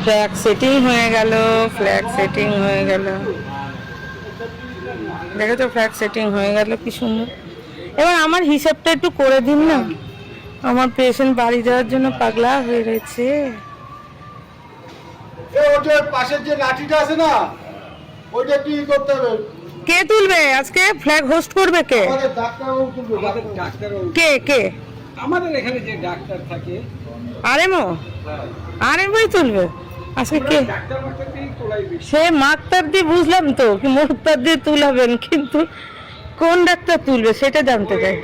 Flag setting হয়ে গেল, flag setting হয়ে গেল, দেখো তো ফ্ল্যাগ সেটিং হয়ে গেল কি সুন্দর। এবার আমার হিসাবটা একটু করে দিন না, আমার পেশেন্ট বাড়ি যাওয়ার জন্য পাগলা হয়ে রয়েছে। পাশের যে লাঠিটা আছে না, ওইটা কি করতে হবে? কে তুলবে আজকে? ফ্ল্যাগ হোস্ট করবে কে? আমাদের ডাক্তারবাবু তুলবে। ডাক্তারবাবু কে কে? আমাদের এখানে যে ডাক্তার থাকে, আরেমো, আরেমোই তুলবে আজকে কে? ডাক্তার মাস্টারকেই তোলাই বেশি। সে মাক্তার দিয়ে বুঝলাম তো কি মুক্তার দিয়ে তুলাবেন, কিন্তু কোন ডাক্তার তুলবে সেটা জানতে চাই।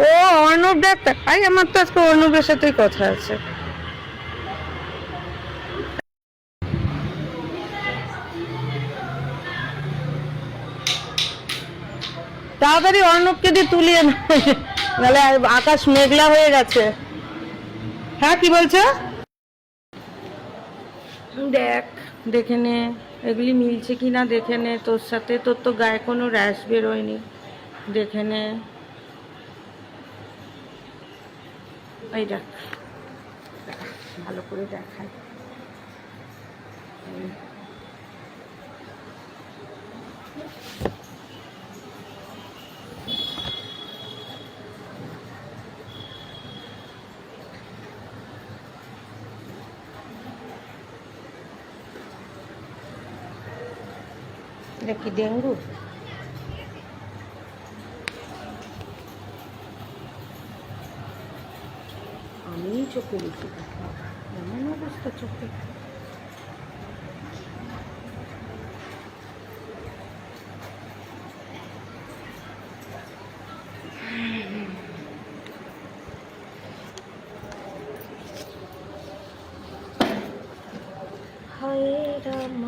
ও অর্ণব ডাক্তার, আই আমার তো আজকে অর্ণবের সাথেই কথা আছে। তাড়াতাড়ি অর্ণবকে দিয়ে তুলিয়ে নাহলে আকাশ মেঘলা হয়ে গেছে। হ্যাঁ কি বলছো? দেখ, দেখে নে এগুলি মিলছে কি না দেখে নে, তোর সাথে তোর তো গায়ে কোনো র্যাশ বেরোয়নি, দেখে নে। এই দেখ, ভালো করে দেখায়। এটা কি ডেঙ্গু? আমি চোখে দেখি, এমন অবস্থা চোখে। হায় রাম।